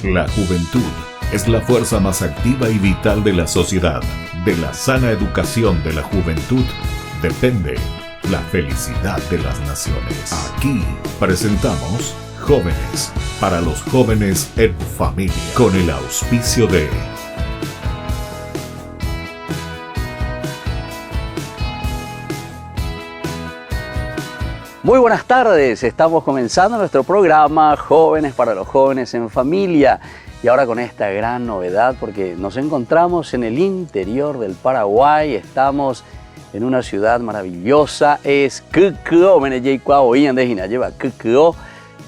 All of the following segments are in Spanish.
La juventud es la fuerza más activa y vital de la sociedad. De la sana educación de la juventud depende la felicidad de las naciones. Aquí presentamos Jóvenes para los jóvenes en familia, con el auspicio de Muy buenas tardes, estamos comenzando nuestro programa Jóvenes para los jóvenes en familia y ahora con esta gran novedad porque nos encontramos en el interior del Paraguay, estamos en una ciudad maravillosa, es Quequeo,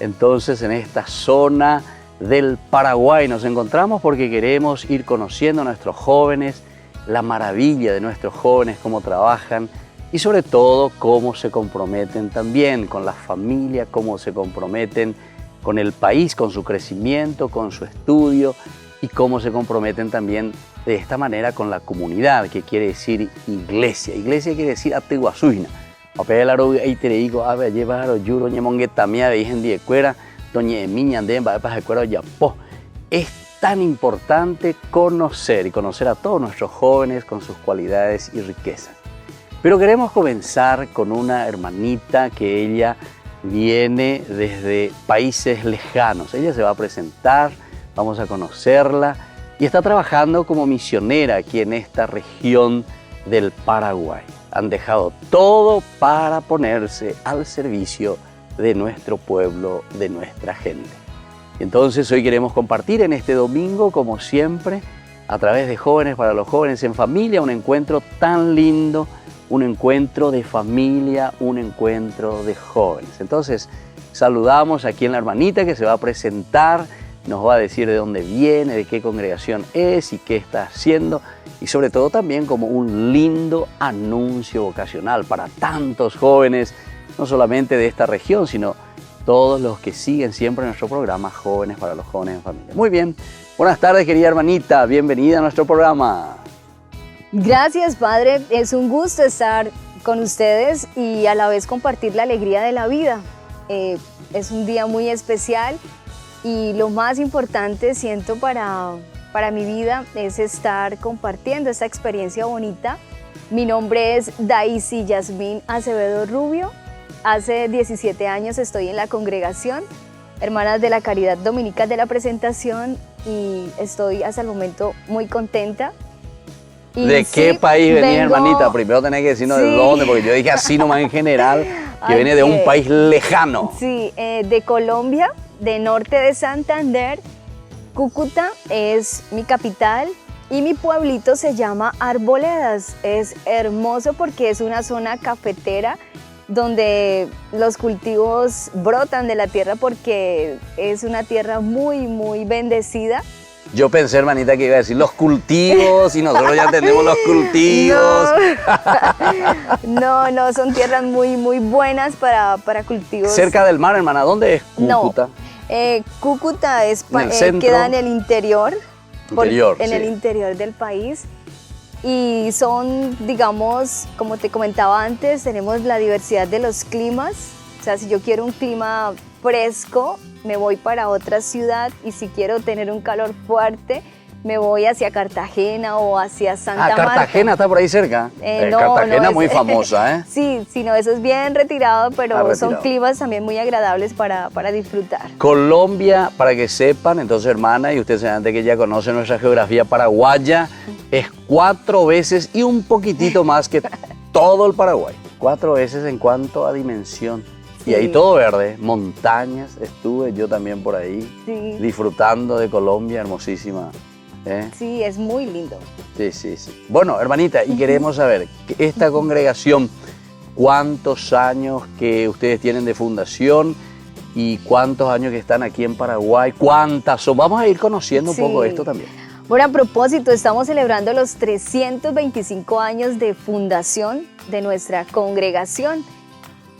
entonces en esta zona del Paraguay nos encontramos porque queremos ir conociendo a nuestros jóvenes, la maravilla de nuestros jóvenes, cómo trabajan, y sobre todo cómo se comprometen también con la familia, cómo se comprometen con el país, con su crecimiento, con su estudio y cómo se comprometen también de esta manera con la comunidad, que quiere decir iglesia. Iglesia quiere decir atiguasuina. Es tan importante conocer a todos nuestros jóvenes con sus cualidades y riquezas. Pero queremos comenzar con una hermanita que ella viene desde países lejanos. Ella se va a presentar, vamos a conocerla y está trabajando como misionera aquí en esta región del Paraguay. Han dejado todo para ponerse al servicio de nuestro pueblo, de nuestra gente. Entonces hoy queremos compartir en este domingo, como siempre, a través de Jóvenes para los jóvenes en familia, un encuentro tan lindo, un encuentro de familia, un encuentro de jóvenes. Entonces, saludamos aquí en la hermanita que se va a presentar, nos va a decir de dónde viene, de qué congregación es y qué está haciendo, y sobre todo también como un lindo anuncio vocacional para tantos jóvenes, no solamente de esta región, sino todos los que siguen siempre nuestro programa Jóvenes para los jóvenes en familia. Muy bien, buenas tardes querida hermanita, bienvenida a nuestro programa. Gracias, Padre. Es un gusto estar con ustedes y a la vez compartir la alegría de la vida. Es un día muy especial y lo más importante, siento, para mi vida es estar compartiendo esta experiencia bonita. Mi nombre es Daisy Yasmín Acevedo Rubio. Hace 17 años estoy en la congregación Hermanas de la Caridad Dominicana de la Presentación y estoy hasta el momento muy contenta. ¿De qué país venía, hermanita? Primero tenés que decirnos de dónde, porque yo dije así nomás en general, que viene de un país lejano. Sí, de Colombia, de norte de Santander. Cúcuta es mi capital y mi pueblito se llama Arboledas. Es hermoso porque es una zona cafetera donde los cultivos brotan de la tierra porque es una tierra muy, muy bendecida. Yo pensé, hermanita, que iba a decir los cultivos y nosotros ya tenemos los cultivos. No, son tierras muy, muy buenas para cultivos. Cerca del mar, hermana, ¿dónde es Cúcuta? No, Cúcuta es, queda en el interior, en el interior del país. Y son, digamos, como te comentaba antes, tenemos la diversidad de los climas. O sea, si yo quiero un clima fresco, me voy para otra ciudad, y si quiero tener un calor fuerte, me voy hacia Cartagena o hacia Santa Marta. ¿Cartagena está por ahí cerca? Cartagena muy famosa, ¿eh? Sí, no, eso es bien retirado, pero son climas también muy agradables para disfrutar. Colombia, para que sepan, entonces, hermana, y ustedes antes que ya conocen nuestra geografía paraguaya, es 4 veces y un poquitito más que todo el Paraguay. 4 veces en cuanto a dimensión. Sí. Y ahí todo verde, montañas, estuve yo también por ahí, sí, disfrutando de Colombia, hermosísima. Sí, es muy lindo. Sí. Bueno, hermanita, y queremos saber, esta congregación, ¿cuántos años que ustedes tienen de fundación y cuántos años que están aquí en Paraguay? ¿Cuántas son? Vamos a ir conociendo un poco esto también. Bueno, a propósito, estamos celebrando los 325 años de fundación de nuestra congregación.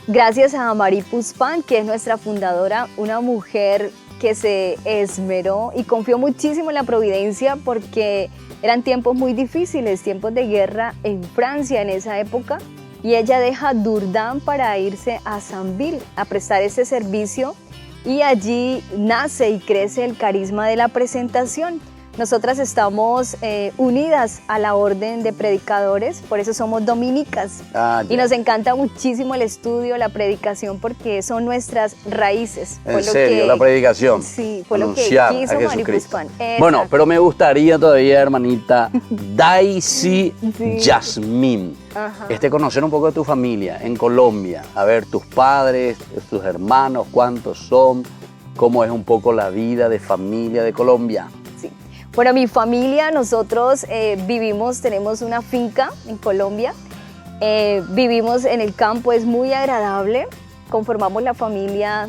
Gracias a Mari Puzpan, que es nuestra fundadora, una mujer que se esmeró y confió muchísimo en la providencia porque eran tiempos muy difíciles, tiempos de guerra en Francia en esa época, y ella deja Dourdan para irse a Sanville a prestar ese servicio y allí nace y crece el carisma de la presentación. Nosotras estamos unidas a la orden de predicadores, por eso somos dominicas. Y nos encanta muchísimo el estudio, la predicación, porque son nuestras raíces. ¿En serio? La predicación. Sí, fue lo que quiso Maripuz Pan. Bueno, pero me gustaría todavía, hermanita, Daisy Yasmín, conocer un poco de tu familia en Colombia. A ver, tus padres, tus hermanos, cuántos son, cómo es un poco la vida de familia de Colombia. Bueno, mi familia, nosotros tenemos una finca en Colombia, vivimos en el campo, es muy agradable, conformamos la familia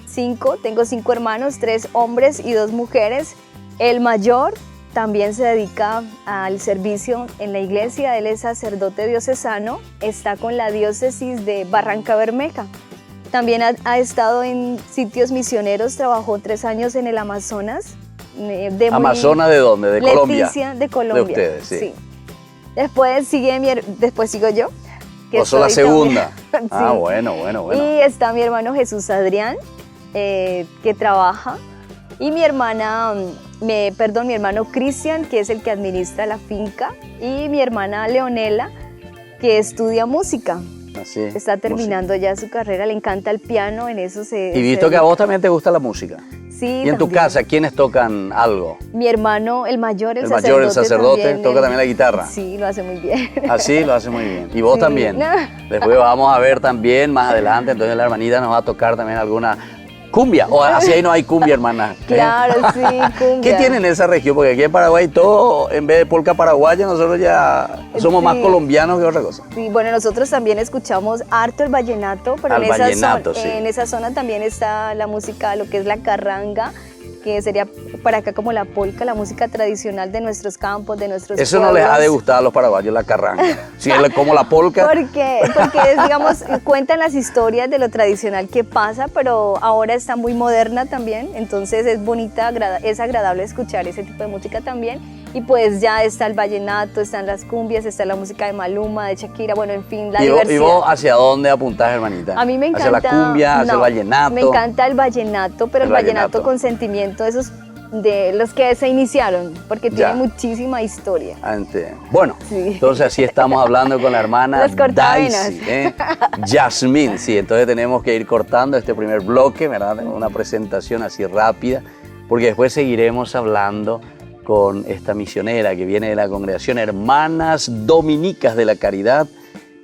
5, tengo 5 hermanos, 3 hombres y 2 mujeres. El mayor también se dedica al servicio en la iglesia, él es sacerdote diocesano, está con la diócesis de Barranca Bermeja. También ha estado en sitios misioneros, trabajó 3 años en el Amazonas. ¿Amazonas de dónde? ¿De Colombia? Leticia, de Colombia. De ustedes, sí. Después sigo yo. ¿Vos sos la segunda? Sí. Ah, bueno. Y está mi hermano Jesús Adrián, que trabaja. Y mi hermano Cristian, que es el que administra la finca. Y mi hermana Leonela, que estudia música. Así, está terminando ya su carrera, le encanta el piano, en eso Y visto que a vos también te gusta la música. Sí, ¿Y en también. tu casa quiénes tocan algo? Mi hermano, el mayor, el sacerdote también, toca también la guitarra. Sí, lo hace muy bien. Ah, sí, lo hace muy bien. ¿Y vos también? Después vamos a ver también más adelante, entonces la hermanita nos va a tocar también alguna cumbia. O así ahí no hay cumbia, hermana. Claro, sí, cumbia. ¿Qué tienen en esa región? Porque aquí en Paraguay todo, en vez de polca paraguaya, nosotros ya somos más colombianos que otra cosa. Sí, bueno, nosotros también escuchamos harto el vallenato, pero en esa zona también está la música, lo que es la carranga, que sería para acá como la polca, la música tradicional de nuestros campos, de nuestros Eso pueblos. no les ha de gustar a los paraguayos, la carranga. Si es como la polca. Porque digamos, cuentan las historias de lo tradicional que pasa, pero ahora está muy moderna también, entonces es bonita, es agradable escuchar ese tipo de música también. Y pues ya está el vallenato, están las cumbias, está la música de Maluma, de Shakira, bueno, en fin, la diversidad. ¿Y vos hacia dónde apuntás, hermanita? A mí me encanta. ¿Hacia la cumbia, hacia el vallenato? Me encanta el vallenato, pero el vallenato con sentimiento, esos de los que se iniciaron, porque tiene muchísima historia. Bueno, entonces así estamos hablando con la hermana Daisy, Yasmín, sí, entonces tenemos que ir cortando este primer bloque, ¿verdad? Una presentación así rápida, porque después seguiremos hablando con esta misionera que viene de la congregación Hermanas Dominicas de la Caridad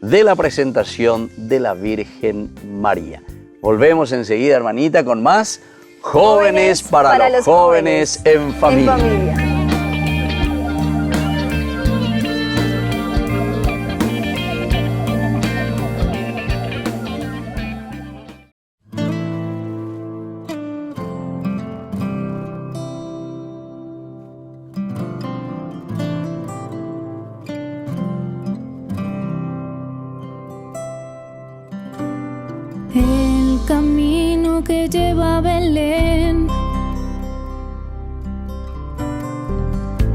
de la presentación de la Virgen María. Volvemos enseguida, hermanita, con más Jóvenes para los jóvenes en familia. El camino que lleva a Belén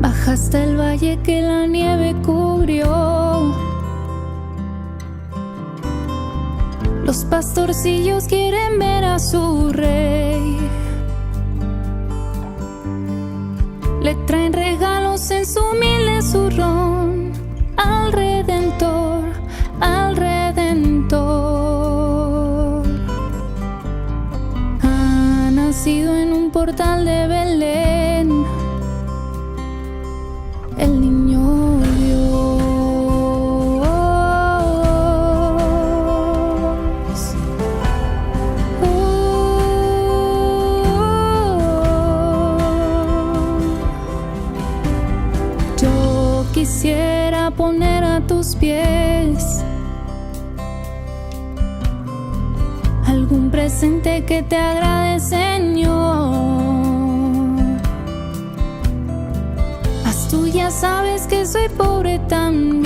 baja hasta el valle que la nieve cubrió. Los pastorcillos quieren ver a su rey. Le traen regalos en su humilde zurrón al Redentor, al Redentor. Ha nacido en un portal de Belén el niño Dios. Yo quisiera poner a tus pies algún presente que te agrade, Señor. Tú ya sabes que soy pobre también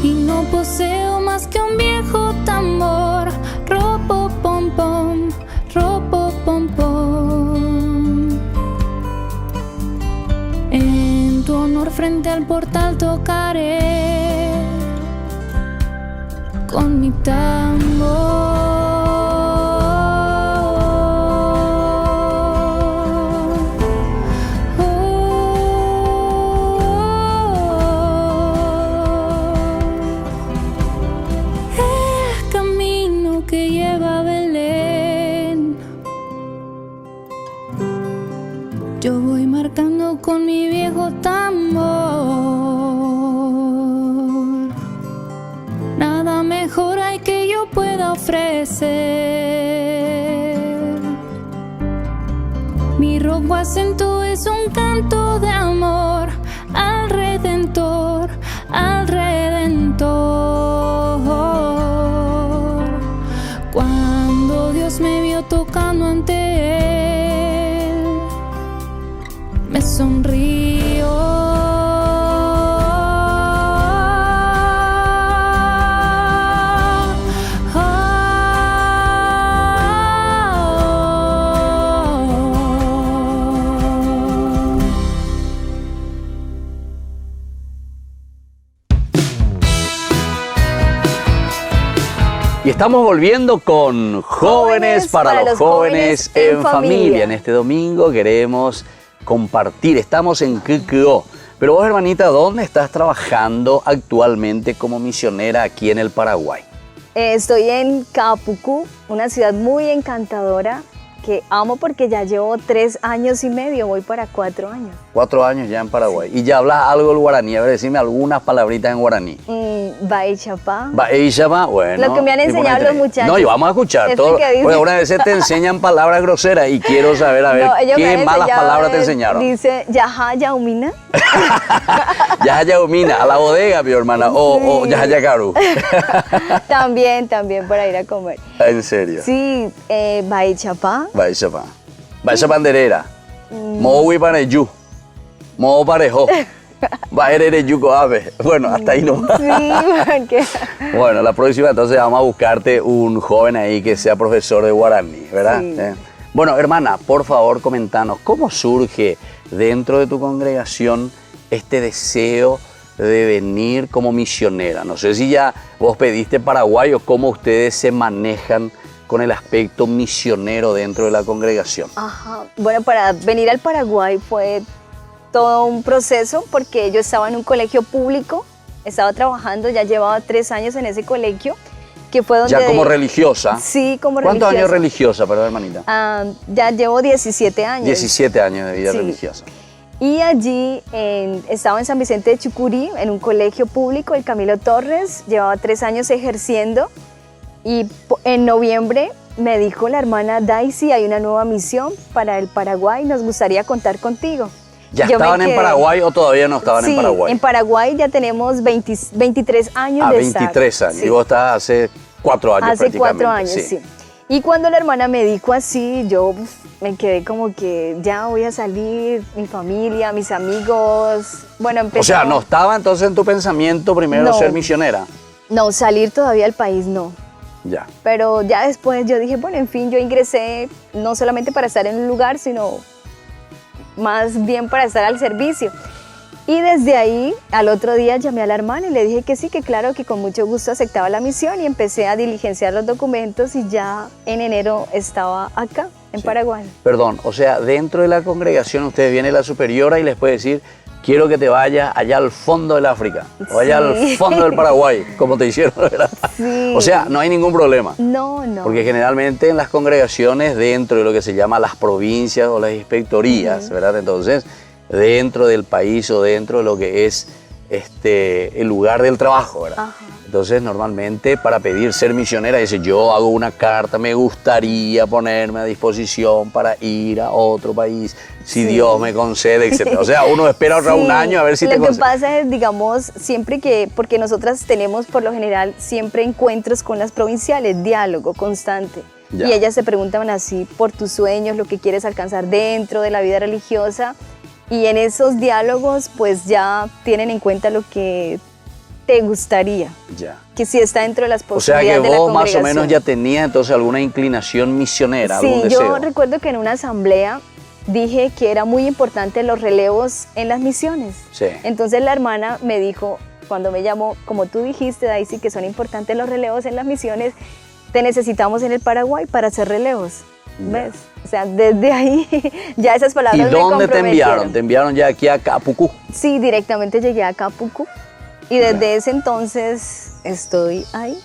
y no poseo más que un viejo tambor. Ropo pom pom, ropo pom pom. En tu honor frente al portal tocaré con mi tambor. florecer. Mi rojo acento es un canto de amor al Redentor, al Redentor. Cuando Dios me vio tocando ante Él, me sonrió. Y estamos volviendo con Jóvenes para los Jóvenes en Familia. En este domingo queremos compartir, estamos en QQO. Pero vos, hermanita, ¿dónde estás trabajando actualmente como misionera aquí en el Paraguay? Estoy en Capucú, una ciudad muy encantadora que amo porque ya llevo 3 años y medio, voy para 4 años. 4 años ya en Paraguay. Sí. Y ya hablas algo del guaraní, a ver, decime algunas palabritas en guaraní. Baichapá. Baichapá, bueno. Lo que me han enseñado los muchachos. No, y vamos a escuchar todo. Porque una vez te enseñan palabras groseras y quiero saber, a ver, qué malas palabras te enseñaron. Dice, yaja yaumina. Yaja yaumina, a la bodega, mi hermana, sí. o yaja yacaru. También, para ir a comer. ¿En serio? Sí, baichapá. Baichapá. Baichapá anderera. Mowi paneyu. Mo parejo. Bueno, hasta ahí no. Sí, porque... Bueno, la próxima entonces vamos a buscarte un joven ahí que sea profesor de guaraní, ¿verdad? Sí. Bueno, hermana, por favor, comentanos, ¿cómo surge dentro de tu congregación este deseo de venir como misionera? No sé si ya vos pediste Paraguay o cómo ustedes se manejan con el aspecto misionero dentro de la congregación. Ajá. Bueno, para venir al Paraguay fue todo un proceso porque yo estaba en un colegio público, estaba trabajando, ya llevaba 3 años en ese colegio, que fue donde... ¿Ya como religiosa? Sí, como religiosa. ¿Cuántos años religiosa, perdón, hermanita? Ya llevo 17 años. 17 años de vida religiosa. Y allí estaba en San Vicente de Chucurí, en un colegio público, el Camilo Torres, llevaba 3 años ejerciendo y en noviembre me dijo la hermana Daisy, hay una nueva misión para el Paraguay, nos gustaría contar contigo. ¿Ya estaban en Paraguay o todavía no estaban en Paraguay? Sí, en Paraguay ya tenemos 23 años de estar. 23 años. Sí. Y vos estás hace 4 años hace 4 años, sí. Y cuando la hermana me dijo así, yo me quedé como que ya voy a salir, mi familia, mis amigos, bueno, empezó... O sea, ¿no estaba entonces en tu pensamiento primero ser misionera? No, salir todavía al país no. Ya. Pero ya después yo dije, bueno, en fin, yo ingresé no solamente para estar en un lugar, sino más bien para estar al servicio. Y desde ahí, al otro día llamé a la hermana y le dije que sí, que claro, que con mucho gusto aceptaba la misión y empecé a diligenciar los documentos y ya en enero estaba acá, en Paraguay. Perdón, o sea, dentro de la congregación usted viene la superiora y les puede decir, quiero que te vayas allá al fondo del África, o allá al fondo del Paraguay, como te hicieron, ¿verdad? Sí. O sea, no hay ningún problema. No, no. Porque generalmente en las congregaciones, dentro de lo que se llama las provincias o las inspectorías, ¿verdad? Entonces, dentro del país o dentro de lo que es el lugar del trabajo, ¿verdad? Ajá. Entonces, normalmente para pedir ser misionera, dice, yo hago una carta, me gustaría ponerme a disposición para ir a otro país, si Dios me concede, etc. O sea, uno espera un año a ver si te concede. Lo que pasa es, digamos, siempre que, porque nosotras tenemos por lo general siempre encuentros con las provinciales, diálogo constante. Ya. Y ellas se preguntan así por tus sueños, lo que quieres alcanzar dentro de la vida religiosa. Y en esos diálogos, pues ya tienen en cuenta lo que te gustaría, que si está dentro de las posibilidades de la congregación. O sea que vos más o menos ya tenías entonces alguna inclinación misionera, sí, algún deseo. Yo recuerdo que en una asamblea dije que era muy importante los relevos en las misiones. Sí. Entonces la hermana me dijo, cuando me llamó, como tú dijiste, Daisy, que son importantes los relevos en las misiones, te necesitamos en el Paraguay para hacer relevos. ¿Ves? O sea, desde ahí ya esas palabras me comprometieron. ¿Y dónde te enviaron? ¿Te enviaron ya aquí a Capucú? Sí, directamente llegué a Capucú. Y desde ese entonces estoy ahí.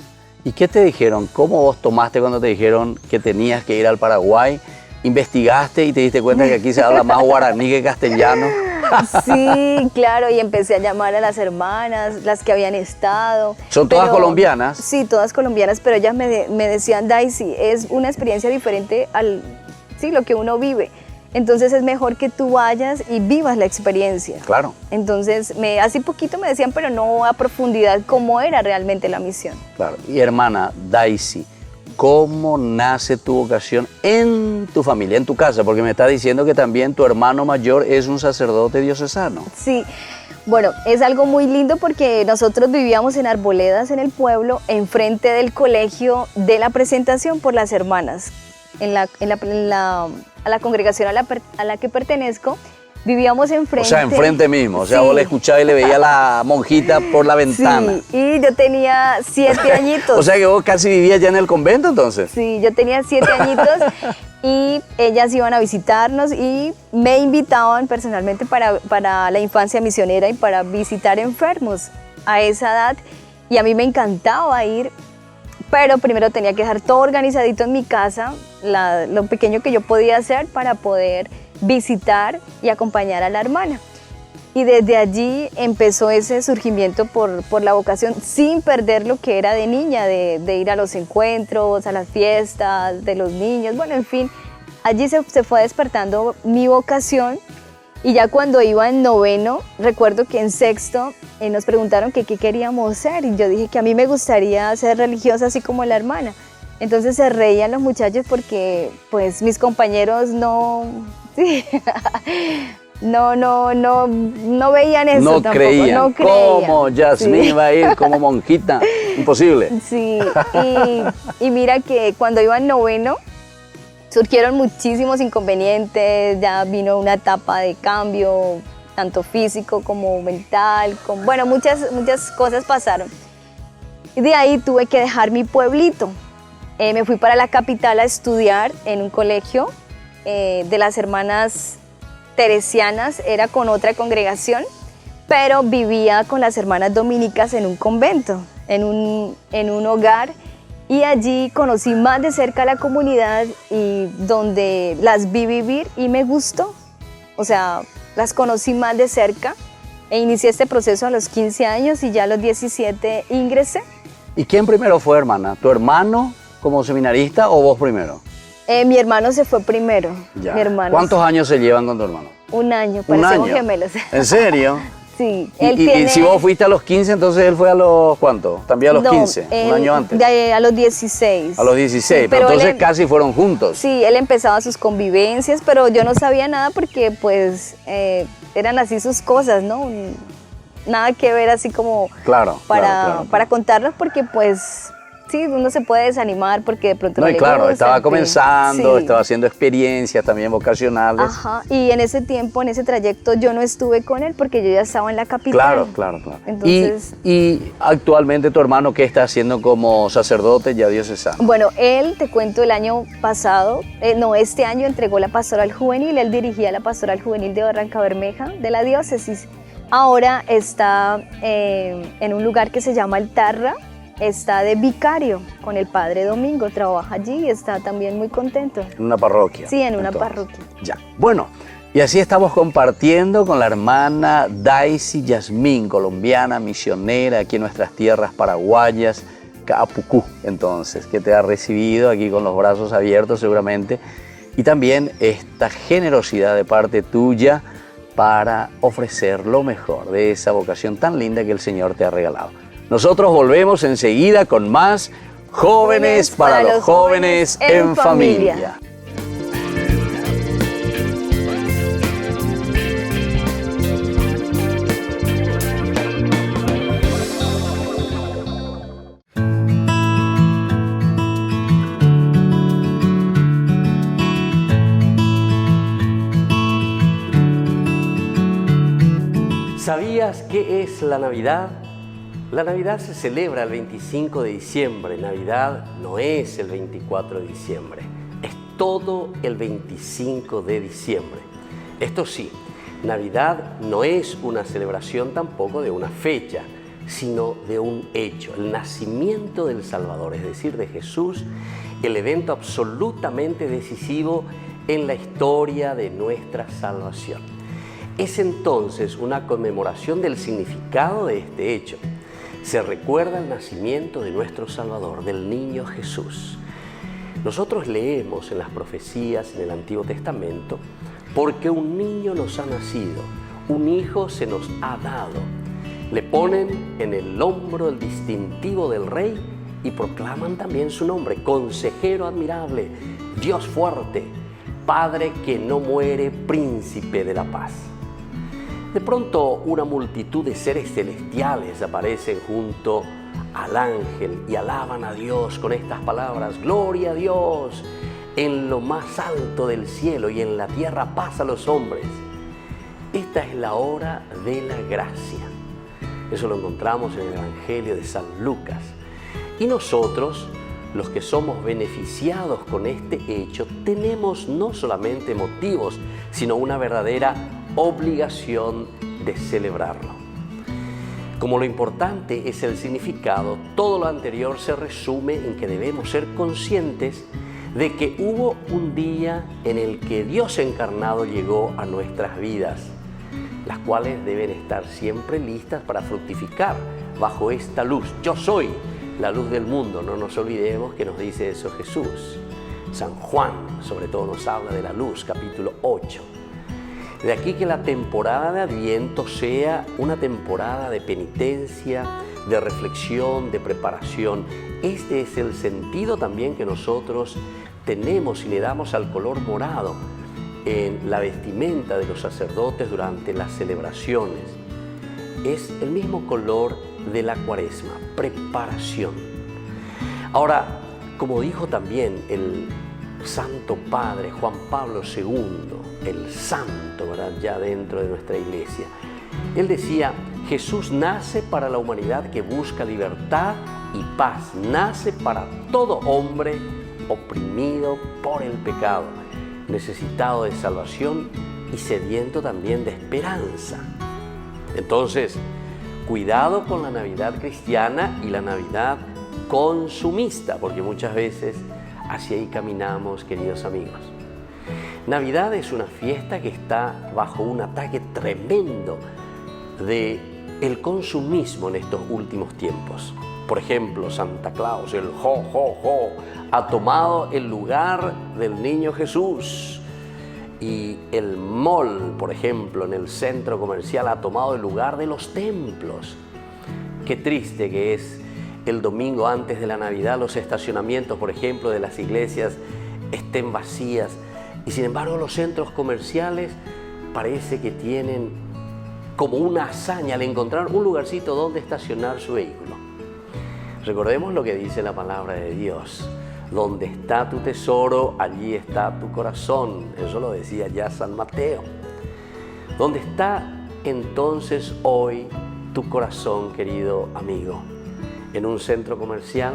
¿Y qué te dijeron? ¿Cómo vos tomaste cuando te dijeron que tenías que ir al Paraguay? ¿Investigaste y te diste cuenta que aquí se habla más guaraní que castellano? Sí, claro, y empecé a llamar a las hermanas, las que habían estado. ¿Son todas colombianas? Sí, todas colombianas, pero ellas me decían, Daisy, es una experiencia diferente al, sí, lo que uno vive. Entonces es mejor que tú vayas y vivas la experiencia. Claro. Entonces, así poquito me decían, pero no a profundidad cómo era realmente la misión. Claro. Y hermana Daisy, ¿cómo nace tu vocación en tu familia, en tu casa? Porque me está diciendo que también tu hermano mayor es un sacerdote diocesano. Sí, bueno, es algo muy lindo porque nosotros vivíamos en Arboledas, en el pueblo, enfrente del colegio de la Presentación por las hermanas. A la congregación a la que pertenezco, vivíamos enfrente. O sea, enfrente mismo. O sea, sí. Vos le escuchabas y le veías a la monjita por la ventana. Sí, y yo tenía 7 añitos. O sea que vos casi vivías ya en el convento entonces. Sí, yo tenía 7 añitos y ellas iban a visitarnos y me invitaban personalmente para la infancia misionera y para visitar enfermos a esa edad. Y a mí me encantaba ir, pero primero tenía que dejar todo organizadito en mi casa, lo pequeño que yo podía hacer para poder visitar y acompañar a la hermana. Y desde allí empezó ese surgimiento por la vocación, sin perder lo que era de niña, de ir a los encuentros, a las fiestas de los niños, bueno, en fin. Allí se fue despertando mi vocación. Y ya cuando iba en noveno, recuerdo que en sexto nos preguntaron que qué queríamos ser. Y yo dije que a mí me gustaría ser religiosa así como la hermana. Entonces se reían los muchachos porque pues mis compañeros no veían eso no tampoco. Creían. No creían. ¿Cómo Yasmín Sí. va a ir como monjita? Imposible. Sí, y mira que cuando iba en noveno, surgieron muchísimos inconvenientes, ya vino una etapa de cambio, tanto físico como mental, bueno, muchas cosas pasaron. Y de ahí tuve que dejar mi pueblito. Me fui para la capital a estudiar en un colegio de las hermanas teresianas, era con otra congregación, pero vivía con las hermanas dominicas en un convento, en un hogar. Y allí conocí más de cerca la comunidad y donde las vi vivir y me gustó. O sea, las conocí más de cerca e inicié este proceso a los 15 años y ya a los 17 ingresé. ¿Y quién primero fue, hermana? ¿Tu hermano como seminarista o vos primero? Mi hermano se fue primero. Ya. Mi hermano. ¿Cuántos años se llevan con tu hermano? Un año, ¿Un parecemos año? gemelos. ¿En serio? Sí. ¿Y si vos fuiste a los 15, entonces él fue a los ¿cuánto? También a los 15, un año antes. A los 16. A los 16, Sí, pero entonces él, casi fueron juntos. Sí, él empezaba sus convivencias, pero yo no sabía nada porque pues eran así sus cosas, ¿no? Nada que ver así como Claro, para contarnos porque pues sí, uno se puede desanimar porque de pronto No, y le claro, gusta, estaba sí. comenzando, Sí. estaba haciendo experiencias también vocacionales. Ajá, y en ese tiempo, en ese trayecto, yo no estuve con él porque yo ya estaba en la capital. Claro. Entonces, Y actualmente tu hermano, ¿qué está haciendo como sacerdote ya diocesano? bueno, él, te cuento, el año pasado, este año entregó la pastoral juvenil, él dirigía la pastoral juvenil de Barranca Bermeja, de la diócesis. Ahora está en un lugar que se llama El Tarra, está de vicario con el Padre Domingo, trabaja allí y está también muy contento. En una parroquia. Sí, en una entonces. parroquia. Ya. Bueno, y así estamos compartiendo con la hermana Daisy Yasmín, colombiana, misionera aquí en nuestras tierras paraguayas, Capucú, entonces, que te ha recibido aquí con los brazos abiertos seguramente, y también esta generosidad de parte tuya para ofrecer lo mejor de esa vocación tan linda que el Señor te ha regalado. Nosotros volvemos enseguida con más Jóvenes para los jóvenes en familia. ¿Sabías qué es la Navidad? La Navidad se celebra el 25 de diciembre. Navidad no es el 24 de diciembre, es todo el 25 de diciembre. Esto sí, Navidad no es una celebración tampoco de una fecha, sino de un hecho, el nacimiento del Salvador, es decir, de Jesús, el evento absolutamente decisivo en la historia de nuestra salvación. Es entonces una conmemoración del significado de este hecho. Se recuerda el nacimiento de nuestro Salvador, del niño Jesús. Nosotros leemos en las profecías en el Antiguo Testamento, porque un niño nos ha nacido, un hijo se nos ha dado. Le ponen en el hombro el distintivo del rey y proclaman también su nombre: Consejero admirable, Dios fuerte, Padre que no muere, Príncipe de la paz. De pronto una multitud de seres celestiales aparecen junto al ángel y alaban a Dios con estas palabras: Gloria a Dios en lo más alto del cielo y en la tierra paz a los hombres. Esta es la hora de la gracia. Eso lo encontramos en el Evangelio de San Lucas. Y nosotros, los que somos beneficiados con este hecho, tenemos no solamente motivos, sino una verdadera obligación de celebrarlo. Como lo importante es el significado, todo lo anterior se resume en que debemos ser conscientes de que hubo un día en el que Dios encarnado llegó a nuestras vidas, las cuales deben estar siempre listas para fructificar bajo esta luz. Yo soy la luz del mundo, no nos olvidemos que nos dice eso Jesús. San Juan, sobre todo, nos habla de la luz, capítulo 8. De aquí que la temporada de Adviento sea una temporada de penitencia, de reflexión, de preparación. Este es el sentido también que nosotros tenemos y le damos al color morado en la vestimenta de los sacerdotes durante las celebraciones. Es el mismo color de la Cuaresma, preparación. Ahora, como dijo también el Santo Padre Juan Pablo II, el santo, ¿verdad?, ya dentro de nuestra iglesia, él decía: Jesús nace para la humanidad que busca libertad y paz, nace para todo hombre oprimido por el pecado, necesitado de salvación y sediento también de esperanza. Entonces, cuidado con la Navidad cristiana y la Navidad consumista, porque muchas veces hacia ahí caminamos, queridos amigos. Navidad es una fiesta que está bajo un ataque tremendo del consumismo en estos últimos tiempos. Por ejemplo, Santa Claus, el jo, jo, jo, ha tomado el lugar del niño Jesús. Y el mall, por ejemplo, en el centro comercial ha tomado el lugar de los templos. Qué triste que es el domingo antes de la Navidad los estacionamientos, por ejemplo, de las iglesias estén vacías. Y sin embargo los centros comerciales parece que tienen como una hazaña al encontrar un lugarcito donde estacionar su vehículo. Recordemos lo que dice la palabra de Dios: donde está tu tesoro, allí está tu corazón. Eso lo decía ya San Mateo. ¿Dónde está entonces hoy tu corazón, querido amigo? ¿En un centro comercial?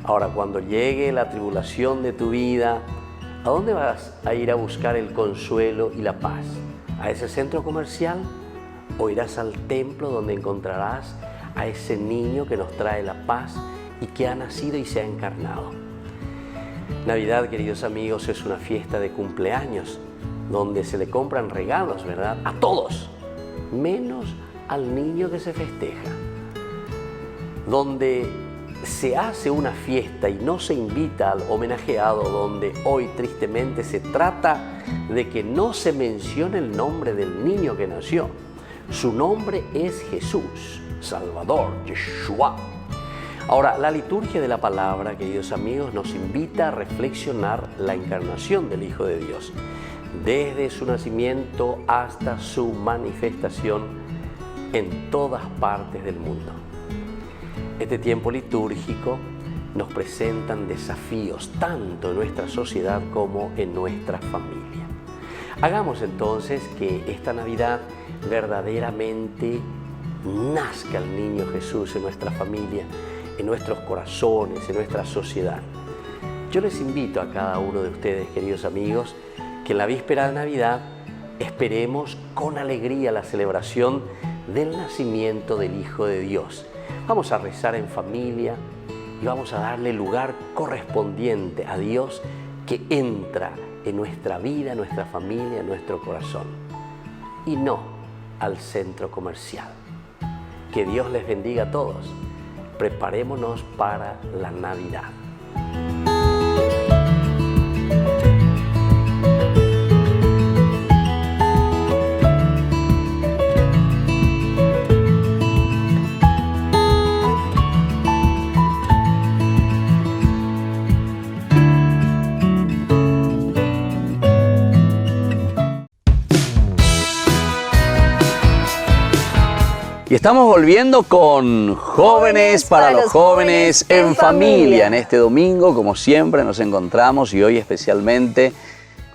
Ahora, cuando llegue la tribulación de tu vida, ¿a dónde vas a ir a buscar el consuelo y la paz? ¿A ese centro comercial? ¿O irás al templo donde encontrarás a ese niño que nos trae la paz y que ha nacido y se ha encarnado? Navidad, queridos amigos, es una fiesta de cumpleaños donde se le compran regalos, ¿verdad?, a todos, menos al niño que se festeja. Donde se hace una fiesta y no se invita al homenajeado, donde hoy tristemente se trata de que no se mencione el nombre del niño que nació. Su nombre es Jesús, Salvador, Yeshua. Ahora, la liturgia de la palabra, queridos amigos, nos invita a reflexionar la encarnación del Hijo de Dios, desde su nacimiento hasta su manifestación en todas partes del mundo. Este tiempo litúrgico nos presentan desafíos tanto en nuestra sociedad como en nuestra familia. Hagamos entonces que esta Navidad verdaderamente nazca el niño Jesús en nuestra familia, en nuestros corazones, en nuestra sociedad. Yo les invito a cada uno de ustedes, queridos amigos, que en la víspera de Navidad esperemos con alegría la celebración del nacimiento del Hijo de Dios. Vamos a rezar en familia y vamos a darle el lugar correspondiente a Dios que entra en nuestra vida, en nuestra familia, en nuestro corazón. y no al centro comercial. Que Dios les bendiga a todos. Preparémonos para la Navidad. Y estamos volviendo con Jóvenes para los Jóvenes en Familia. En este domingo, como siempre, nos encontramos y hoy especialmente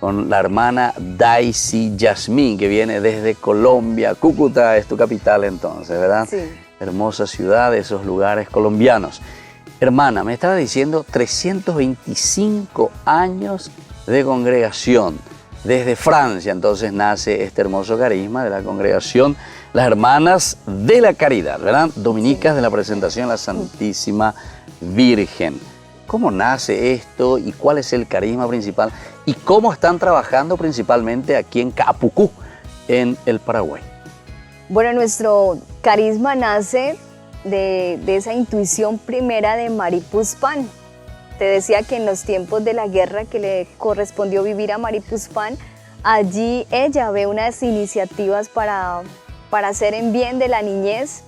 con la hermana Daisy Yasmín, que viene desde Colombia. Cúcuta es tu capital entonces, ¿verdad? Sí. Hermosa ciudad, de esos lugares colombianos. Hermana, me estaba diciendo 325 años de congregación. Desde Francia entonces nace este hermoso carisma de la congregación, las Hermanas de la Caridad, ¿verdad? Dominicas de la Presentación a la Santísima Virgen. ¿Cómo nace esto y cuál es el carisma principal? ¿Y cómo están trabajando principalmente aquí en Caapucú, en el Paraguay? Bueno, nuestro carisma nace de esa intuición primera de Mari Puspán. Te decía que en los tiempos de la guerra que le correspondió vivir a Mari Puspán, allí ella ve unas iniciativas para hacer en bien de la niñez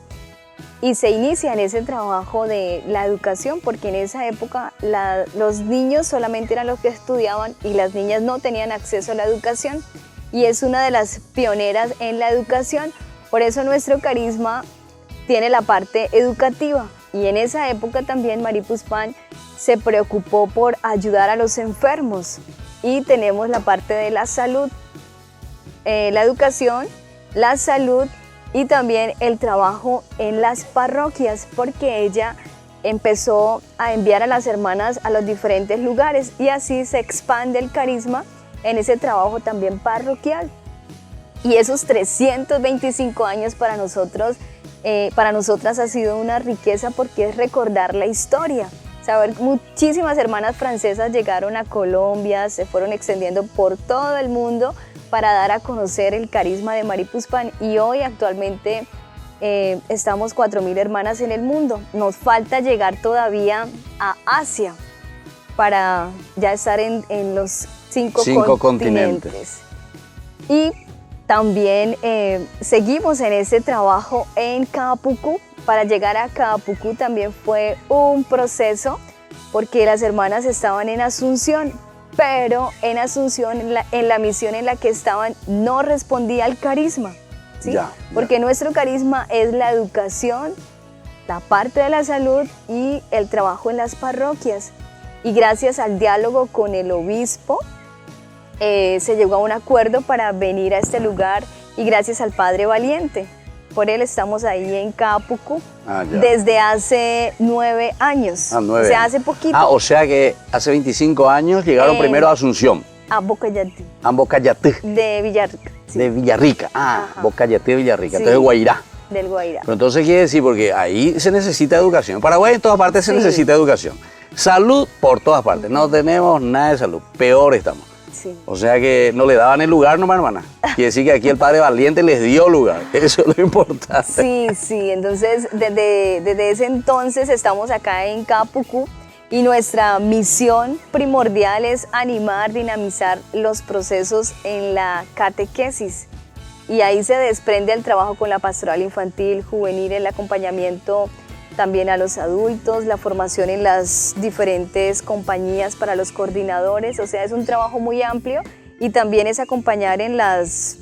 y se inicia en ese trabajo de la educación, porque en esa época los niños solamente eran los que estudiaban y las niñas no tenían acceso a la educación, y es una de las pioneras en la educación. Por eso nuestro carisma tiene la parte educativa, y en esa época también Mari Puspán se preocupó por ayudar a los enfermos, y tenemos la parte de la salud, la educación, la salud y también el trabajo en las parroquias, porque ella empezó a enviar a las hermanas a los diferentes lugares y así se expande el carisma en ese trabajo también parroquial. Y esos 325 años para nosotros, para nosotras ha sido una riqueza, porque es recordar la historia. Saber, muchísimas hermanas francesas llegaron a Colombia, se fueron extendiendo por todo el mundo para dar a conocer el carisma de Mari Puspán, y hoy actualmente estamos 4.000 hermanas en el mundo. Nos falta llegar todavía a Asia para ya estar en los cinco continentes. Y también seguimos en ese trabajo en Caapucú. Para llegar a Caapucú también fue un proceso, porque las hermanas estaban en Asunción, pero en Asunción, en la misión en la que estaban, no respondía al carisma, ¿sí? Porque nuestro carisma es la educación, la parte de la salud y el trabajo en las parroquias. Y gracias al diálogo con el obispo, se llegó a un acuerdo para venir a este lugar, y gracias al Padre Valiente. Por él estamos ahí en Caapucú desde hace 9 años. 9 o sea, años. hace poquito. O sea que hace 25 años llegaron primero a Asunción. A Bocayatí. A Bocayatí. De Villarrica. Sí. De Villarrica. Bocayatí de Villarrica. Sí. Entonces Guairá. Del Guairá. Pero entonces quiere decir, porque ahí se necesita educación. En Paraguay en todas partes se necesita educación. Salud por todas partes. No tenemos nada de salud. Peor estamos. Sí. O sea que no le daban el lugar nomás, hermana. Quiere decir que aquí el Padre Valiente les dio lugar. Eso es lo importante. Sí. Entonces, desde ese entonces estamos acá en Caapucú, y nuestra misión primordial es animar, dinamizar los procesos en la catequesis. Y ahí se desprende el trabajo con la pastoral infantil, juvenil, el acompañamiento también a los adultos, la formación en las diferentes compañías para los coordinadores. O sea, es un trabajo muy amplio, y también es acompañar en las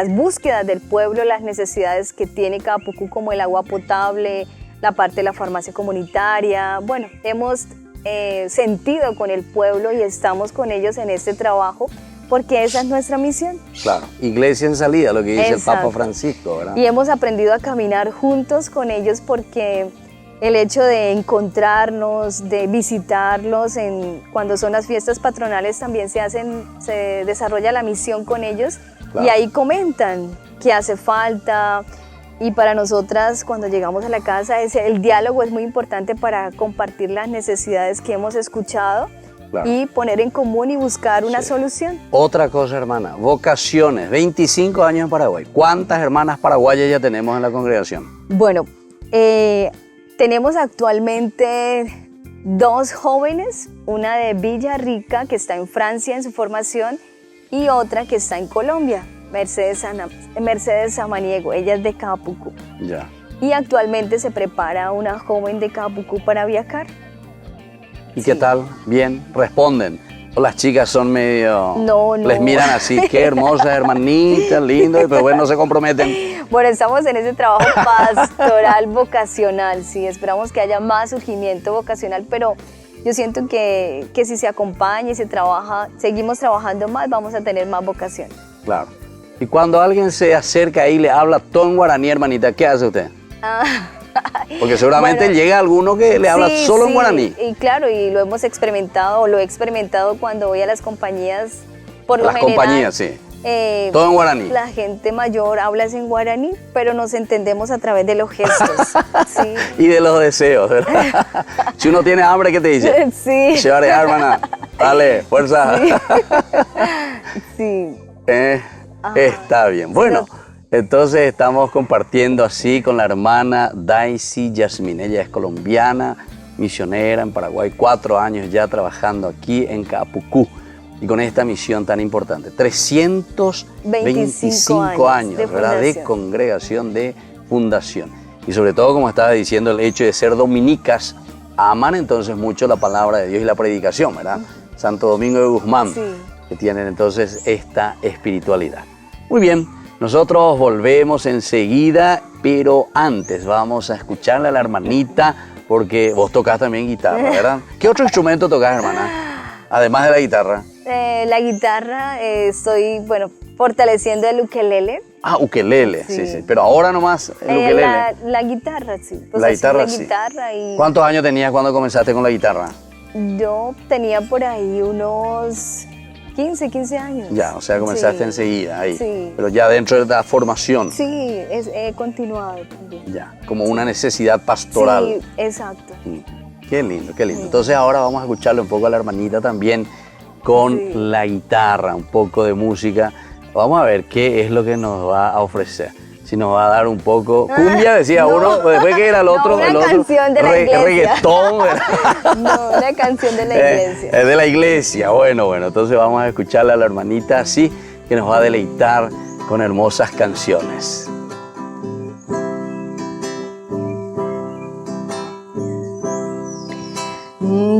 búsquedas del pueblo, las necesidades que tiene Caapucú, como el agua potable, la parte de la farmacia comunitaria. Bueno, hemos sentido con el pueblo y estamos con ellos en este trabajo, porque esa es nuestra misión. Claro, iglesia en salida, lo que dice Exacto. el Papa Francisco, ¿verdad? Y hemos aprendido a caminar juntos con ellos, porque el hecho de encontrarnos, de visitarlos cuando son las fiestas patronales, también se desarrolla la misión con ellos. Claro. Y ahí comentan qué hace falta. Y para nosotras, cuando llegamos a la casa, el diálogo es muy importante para compartir las necesidades que hemos escuchado, Claro. y poner en común y buscar una Sí. solución. Otra cosa, hermana, vocaciones, 25 años en Paraguay. ¿Cuántas hermanas paraguayas ya tenemos en la congregación? Bueno, tenemos actualmente 2 jóvenes, una de Villarrica que está en Francia en su formación y otra que está en Colombia, Mercedes Samaniego, ella es de Capucú. Ya. Y actualmente se prepara una joven de Capucú para viajar. ¿Y qué tal? ¿Bien? ¿Responden? ¿O las chicas son medio... No. Les miran así, qué hermosas hermanitas, lindo, pero bueno, no se comprometen. Bueno, estamos en ese trabajo pastoral vocacional, sí, esperamos que haya más surgimiento vocacional, pero yo siento que si se acompaña y se trabaja, seguimos trabajando más, vamos a tener más vocación. Claro. Y cuando alguien se acerca y le habla todo en guaraní, hermanita, ¿qué hace usted? Porque seguramente Bueno, llega alguno que le habla sí, solo en sí, guaraní. Y claro, y lo hemos experimentado, o lo he experimentado cuando voy a las compañías, por lo Las general. compañías, sí. Todo en guaraní. La gente mayor habla en guaraní, pero nos entendemos a través de los gestos. Sí. Y de los deseos, ¿verdad? Si uno tiene hambre, ¿qué te dice? Sí. Llevaré, hermana, dale, fuerza. Sí. Está bien. Bueno, entonces estamos compartiendo así con la hermana Daisy Yasmín. Ella es colombiana, misionera en Paraguay, 4 años ya trabajando aquí en Capucú. Y con esta misión tan importante, 325 años, de ¿verdad? De fundación. congregación, de fundación. Y sobre todo, como estaba diciendo, el hecho de ser dominicas, aman entonces mucho la palabra de Dios y la predicación, ¿verdad? Santo Domingo de Guzmán, Sí. que tienen entonces esta espiritualidad. Muy bien, nosotros volvemos enseguida, pero antes vamos a escucharle a la hermanita, porque vos tocás también guitarra, ¿verdad? ¿Qué otro instrumento tocás, hermana? Además de la guitarra. La guitarra, estoy, fortaleciendo el ukelele. Ah, ukelele, sí, Sí. sí. Pero ahora nomás el ukelele. La guitarra, sí. Pues La así, guitarra, la sí. guitarra y ¿Cuántos años tenías cuando comenzaste con la guitarra? yo tenía por ahí unos 15 años. Ya, o sea, comenzaste Sí. enseguida ahí. Sí. Pero ya dentro de la formación. Sí, he continuado también. Ya, como una necesidad pastoral. Sí, exacto. Qué lindo, qué lindo. Entonces ahora vamos a escucharle un poco a la hermanita también con Sí. la guitarra, un poco de música. Vamos a ver qué es lo que nos va a ofrecer. Si nos va a dar un poco cumbia, decía no. uno, después que era el otro, una el otro canción de la iglesia. reggaetón, ¿verdad? No, una canción de la iglesia. Es de la iglesia. Bueno, entonces vamos a escucharle a la hermanita así, que nos va a deleitar con hermosas canciones.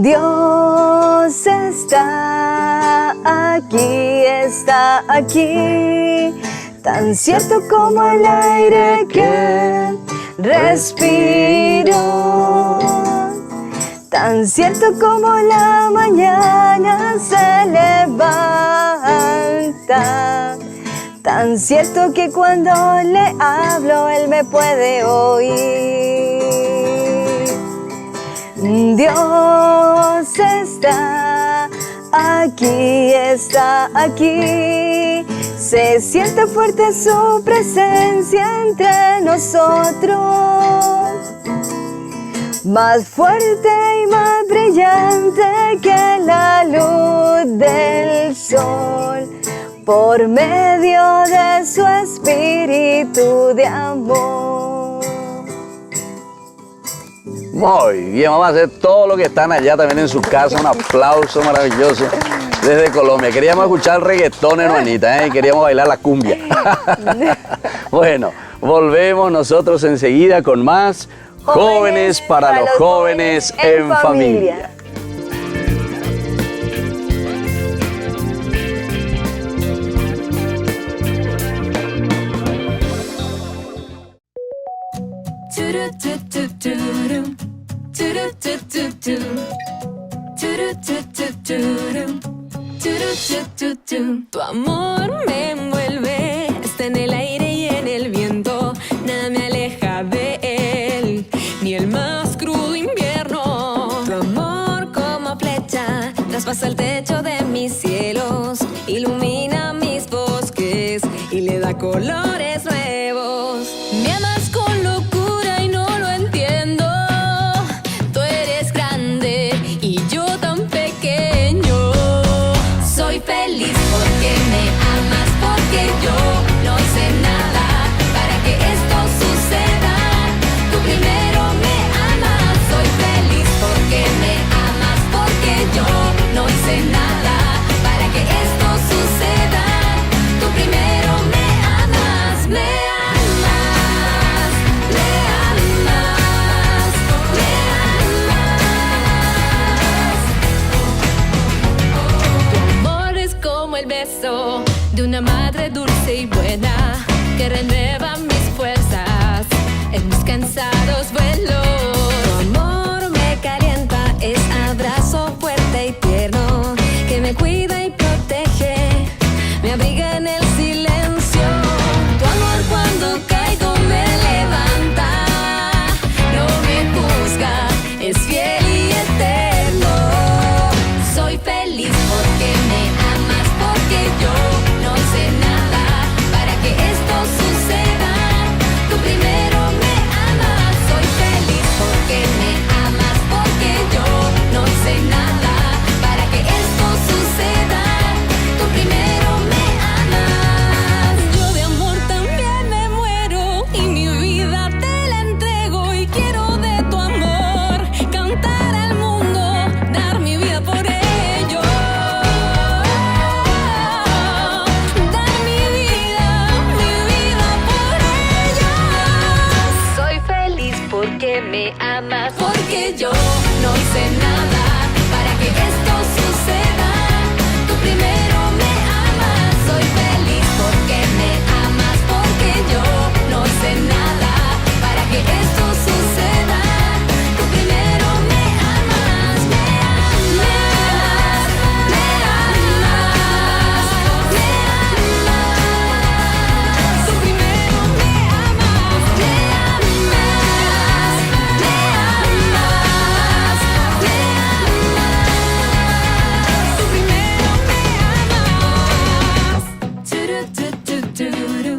Dios está aquí, tan cierto como el aire que respiro, tan cierto como la mañana se levanta, tan cierto que cuando le hablo él me puede oír. Dios está aquí, se siente fuerte su presencia entre nosotros, más fuerte y más brillante que la luz del sol, por medio de su espíritu de amor. Muy bien, vamos a hacer todo lo que están allá también en su casa. Un aplauso maravilloso desde Colombia. Queríamos escuchar el reggaetón, hermanita, y queríamos bailar la cumbia. Bueno, volvemos nosotros enseguida con más Jóvenes para los jóvenes en familia. Tu amor me envuelve, está en el aire y en el viento, nada me aleja de él, ni el más crudo invierno. Tu amor como flecha traspasa el techo de mis cielos, ilumina mis bosques y le da colores nuevos. Me amas con locura y no lo entiendo, tú eres grande y yo tan pequeño. porque me amas. Porque yo no hice nada para que esto suceda. Tú primero me amas, soy feliz porque me amas. Porque yo no hice nada para que esto suceda. Tú primero me amas, me amas, me amas, me amas. Tú primero me amas, me amas, me amas, me amas. Tú primero me amas. Turu-tu-tu-tu-ru,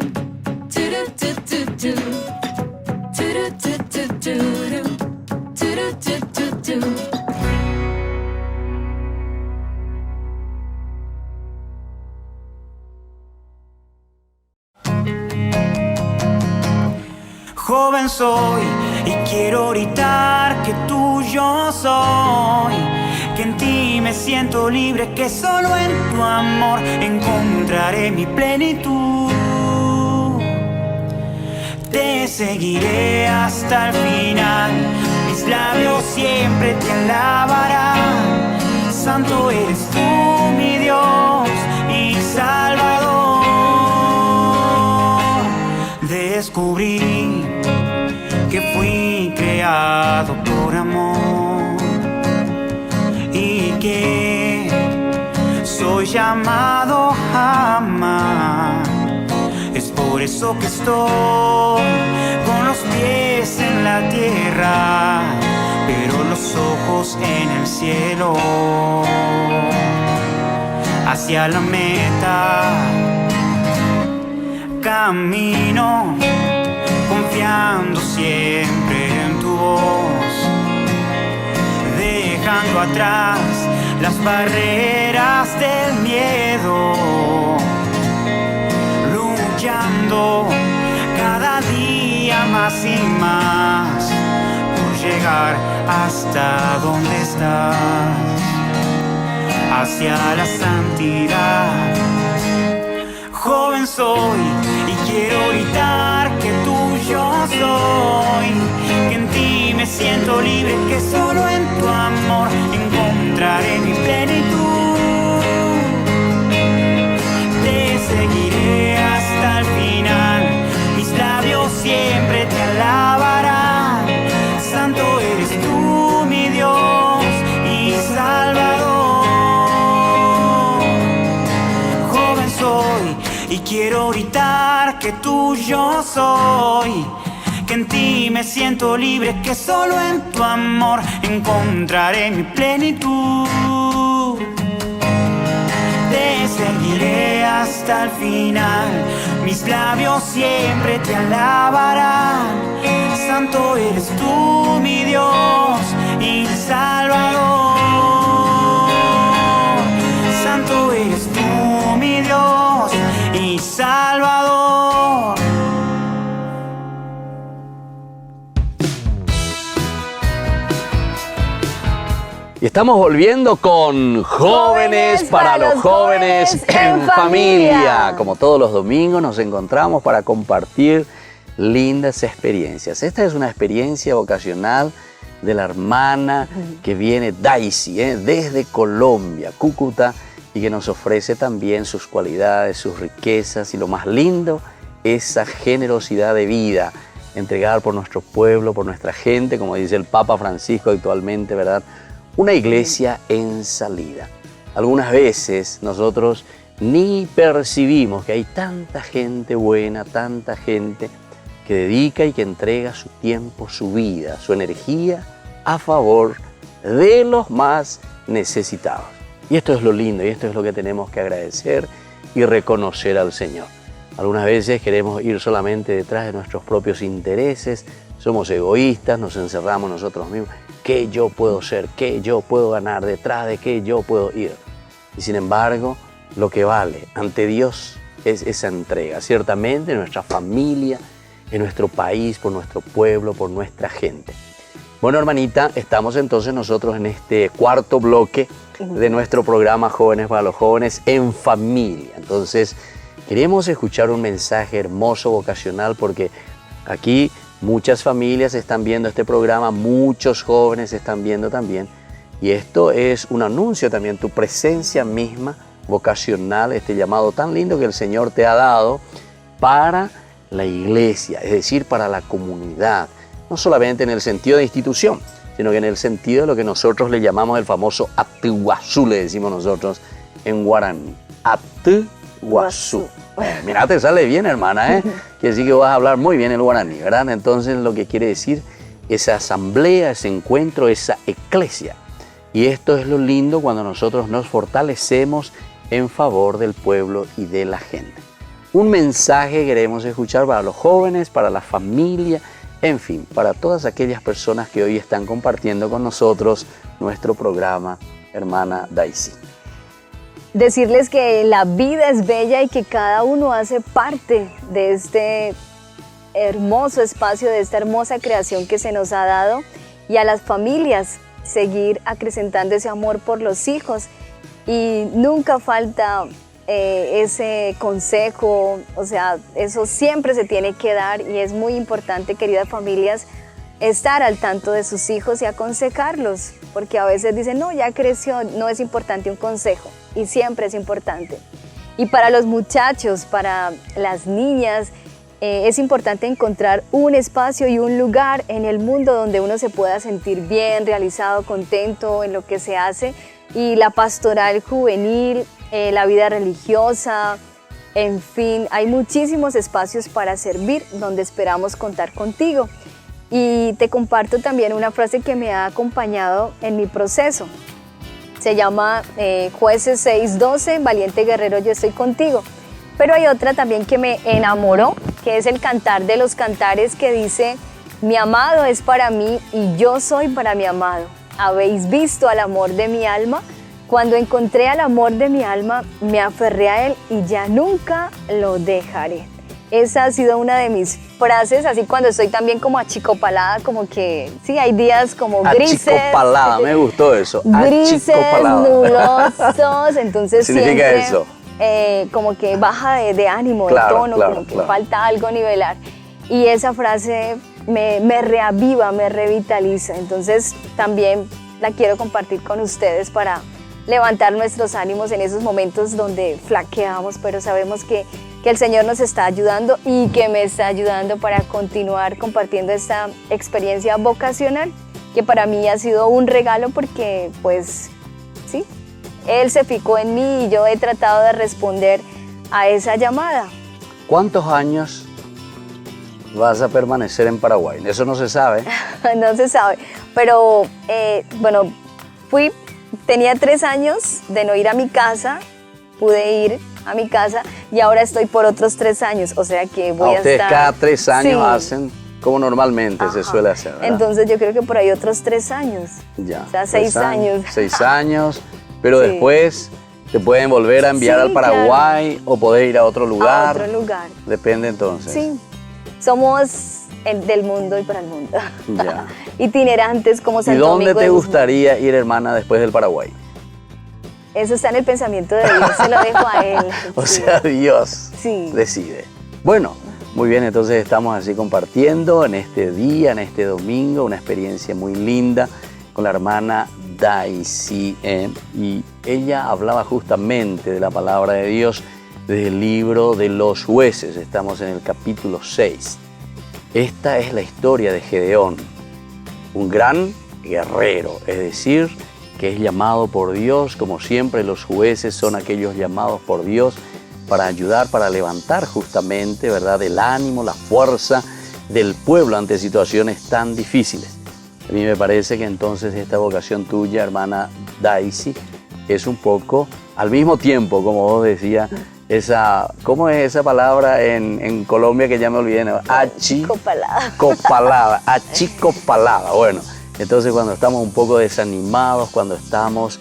turu-tu-tu-tu. Turu-tu-tu-tu-ru, turu-tu-tu-tu. Joven soy y quiero gritar que tuyo soy, que en ti me siento libre, que solo en tu amor encontraré mi plenitud. Te seguiré hasta el final, mis labios siempre te alabarán. Santo eres tú, mi Dios y Salvador. Descubrí que fui creado por amor y que soy llamado a amar. Es por eso que estoy con los pies en la tierra, pero los ojos en el cielo, hacia la meta. Camino confiando siempre en tu voz, dejando atrás las barreras del miedo, luchando cada día más y más por llegar hasta donde estás, hacia la santidad. Joven soy y quiero gritar que tuyo soy, que en ti me siento libre, que solo en tu amor encontraré mi plenitud. Te seguiré hasta el final, mis labios siempre te alabarán. Santo eres tú, mi Dios y Salvador. Joven soy y quiero gritar que tuyo soy, que en ti me siento libre, que solo en tu amor encontraré mi plenitud. Te seguiré hasta el final, mis labios siempre te alabarán. Santo eres tú, mi Dios y Salvador. Santo eres tú, mi Dios y Salvador. Y estamos volviendo con Jóvenes para los Jóvenes en Familia. Como todos los domingos nos encontramos para compartir lindas experiencias. Esta es una experiencia vocacional de la hermana que viene Daisy, desde Colombia, Cúcuta, y que nos ofrece también sus cualidades, sus riquezas y lo más lindo, esa generosidad de vida, entregar por nuestro pueblo, por nuestra gente, como dice el Papa Francisco actualmente, ¿verdad? Una iglesia en salida. Algunas veces nosotros ni percibimos que hay tanta gente buena, tanta gente que dedica y que entrega su tiempo, su vida, su energía a favor de los más necesitados. Y esto es lo lindo y esto es lo que tenemos que agradecer y reconocer al Señor. Algunas veces queremos ir solamente detrás de nuestros propios intereses, somos egoístas, nos encerramos nosotros mismos. ¿Qué yo puedo ser? ¿Qué yo puedo ganar? ¿Detrás de qué yo puedo ir? Y sin embargo, lo que vale ante Dios es esa entrega. Ciertamente en nuestra familia, en nuestro país, por nuestro pueblo, por nuestra gente. Bueno, hermanita, estamos entonces nosotros en este cuarto bloque de nuestro programa Jóvenes para los Jóvenes en Familia. Entonces, queremos escuchar un mensaje hermoso, vocacional, porque aquí Muchas familias están viendo este programa, muchos jóvenes están viendo también. Y esto es un anuncio también, tu presencia misma vocacional, este llamado tan lindo que el Señor te ha dado para la iglesia, es decir, para la comunidad. No solamente en el sentido de institución, sino que en el sentido de lo que nosotros le llamamos el famoso Atuguazú, le decimos nosotros en guaraní. Atuguazú. Mira, te sale bien, hermana, ¿eh? Quiere decir que vas a hablar muy bien el guaraní, ¿verdad? Entonces, lo que quiere decir esa asamblea, ese encuentro, esa eclesia. Y esto es lo lindo cuando nosotros nos fortalecemos en favor del pueblo y de la gente. Un mensaje queremos escuchar para los jóvenes, para la familia, en fin, para todas aquellas personas que hoy están compartiendo con nosotros nuestro programa, hermana Daisy. Decirles que la vida es bella y que cada uno hace parte de este hermoso espacio, de esta hermosa creación que se nos ha dado, y a las familias seguir acrecentando ese amor por los hijos. Y nunca falta ese consejo, o sea, eso siempre se tiene que dar, y es muy importante, queridas familias, estar al tanto de sus hijos y aconsejarlos, porque a veces dicen, no, ya creció, no es importante un consejo, y siempre es importante. Y para los muchachos, para las niñas, es importante encontrar un espacio y un lugar en el mundo donde uno se pueda sentir bien, realizado, contento en lo que se hace, y la pastoral juvenil, la vida religiosa, en fin, hay muchísimos espacios para servir donde esperamos contar contigo. Y te comparto también una frase que me ha acompañado en mi proceso. Se llama Jueces 6:12, valiente guerrero, yo estoy contigo. Pero hay otra también que me enamoró, que es el Cantar de los Cantares, que dice, mi amado es para mí y yo soy para mi amado. ¿Habéis visto al amor de mi alma? Cuando encontré al amor de mi alma, me aferré a él y ya nunca lo dejaré. Esa ha sido una de mis frases, así cuando estoy también como achicopalada, como que, sí, hay días como grises. Achicopalada, me gustó eso. Grises, nulosos, entonces ¿significa siempre eso? Como que baja de ánimo, claro, de tono, claro, como que claro. falta algo nivelar. Y esa frase me reaviva, me revitaliza. Entonces también la quiero compartir con ustedes para levantar nuestros ánimos en esos momentos donde flaqueamos, pero sabemos que el Señor nos está ayudando y que me está ayudando para continuar compartiendo esta experiencia vocacional, que para mí ha sido un regalo porque, pues, sí, Él se fijó en mí y yo he tratado de responder a esa llamada. ¿Cuántos años vas a permanecer en Paraguay? Eso no se sabe. No se sabe, pero bueno, tenía 3 años de no ir a mi casa, pude ir a mi casa y ahora estoy por otros 3 años, o sea que voy a ustedes estar... cada 3 años Sí. hacen como normalmente se suele hacer, ¿verdad? Entonces yo creo que por ahí otros 3 años, Ya, o sea 6 años. 6 años, pero Sí. después te pueden volver a enviar Sí, al Paraguay o poder ir a otro lugar. A otro lugar. Depende entonces. Sí, somos del mundo y para el mundo. Ya. Itinerantes como ¿Y Santo dónde Domingo te de Guzmán. gustaría ir, hermana, después del Paraguay? Eso está en el pensamiento de Dios, se lo dejo a Él. O Sí. sea, Dios Sí. decide. Bueno, muy bien, entonces estamos así compartiendo en este día, en este domingo, una experiencia muy linda con la hermana Daisy. Y ella hablaba justamente de la palabra de Dios desde el libro de los Jueces. Estamos en el capítulo 6. Esta es la historia de Gedeón, un gran guerrero, es decir, que es llamado por Dios. Como siempre, los jueces son aquellos llamados por Dios para ayudar, para levantar justamente, ¿verdad?, el ánimo, la fuerza del pueblo ante situaciones tan difíciles. A mí me parece que entonces esta vocación tuya, hermana Daisy, es un poco, al mismo tiempo, como vos decías, ¿cómo es esa palabra en Colombia que ya me olvidé? ¿No? Achicopalada. Achicopalada. Bueno, entonces cuando estamos un poco desanimados, cuando estamos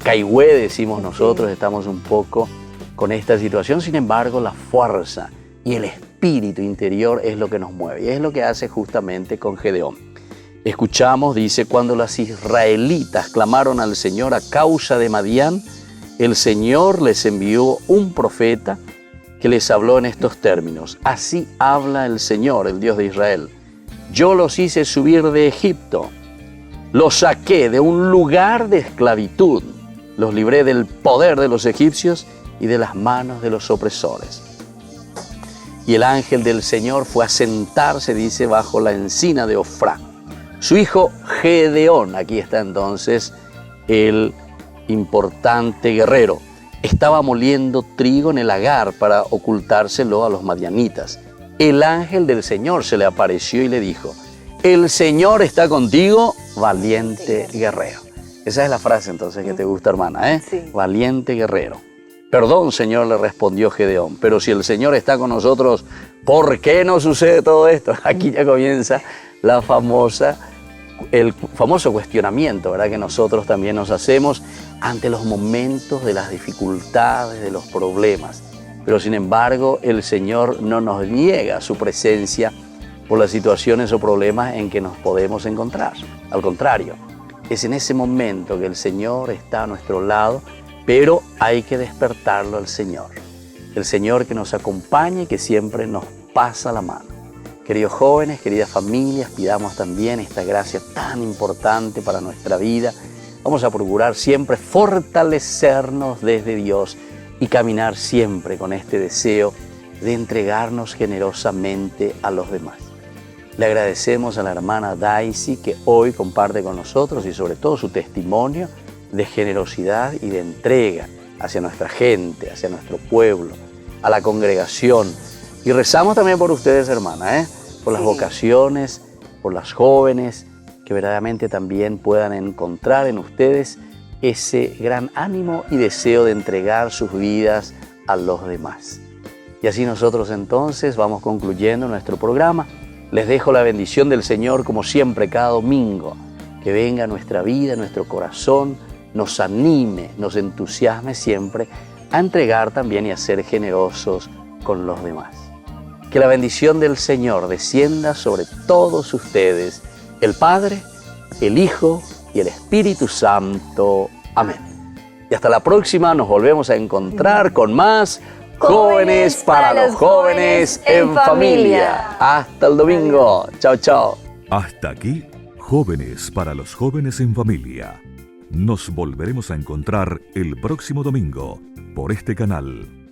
caigüe, decimos nosotros, estamos un poco con esta situación, sin embargo la fuerza y el espíritu interior es lo que nos mueve y es lo que hace justamente con Gedeón. Escuchamos, dice, cuando los israelitas clamaron al Señor a causa de Madián, el Señor les envió un profeta que les habló en estos términos: así habla el Señor, el Dios de Israel. Yo los hice subir de Egipto, los saqué de un lugar de esclavitud, los libré del poder de los egipcios y de las manos de los opresores. Y el ángel del Señor fue a sentarse, dice, bajo la encina de Ofrá. Su hijo Gedeón, aquí está entonces el importante guerrero, estaba moliendo trigo en el lagar para ocultárselo a los madianitas. El ángel del Señor se le apareció y le dijo: el Señor está contigo, valiente guerrero. Esa es la frase entonces que te gusta, hermana, ¿eh? Sí. Valiente guerrero. Perdón, Señor, le respondió Gedeón, pero si el Señor está con nosotros, ¿por qué no sucede todo esto? Aquí ya comienza el famoso cuestionamiento, ¿verdad?, que nosotros también nos hacemos ante los momentos de las dificultades, de los problemas. Pero sin embargo, el Señor no nos niega su presencia por las situaciones o problemas en que nos podemos encontrar. Al contrario, es en ese momento que el Señor está a nuestro lado, pero hay que despertarlo al Señor. El Señor que nos acompaña y que siempre nos pasa la mano. Queridos jóvenes, queridas familias, pidamos también esta gracia tan importante para nuestra vida. Vamos a procurar siempre fortalecernos desde Dios y caminar siempre con este deseo de entregarnos generosamente a los demás. Le agradecemos a la hermana Daisy, que hoy comparte con nosotros y sobre todo su testimonio de generosidad y de entrega hacia nuestra gente, hacia nuestro pueblo, a la congregación. Y rezamos también por ustedes, hermana, por las vocaciones, por las jóvenes, que verdaderamente también puedan encontrar en ustedes ese gran ánimo y deseo de entregar sus vidas a los demás. Y así nosotros entonces vamos concluyendo nuestro programa. Les dejo la bendición del Señor como siempre cada domingo. Que venga a nuestra vida, a nuestro corazón, nos anime, nos entusiasme siempre a entregar también y a ser generosos con los demás. Que la bendición del Señor descienda sobre todos ustedes, el Padre, el Hijo y el Espíritu Santo. Amén. Y hasta la próxima, nos volvemos a encontrar con más Jóvenes para los Jóvenes en Familia. Hasta el domingo. Chao, chao. Hasta aquí, Jóvenes para los Jóvenes en Familia. Nos volveremos a encontrar el próximo domingo por este canal.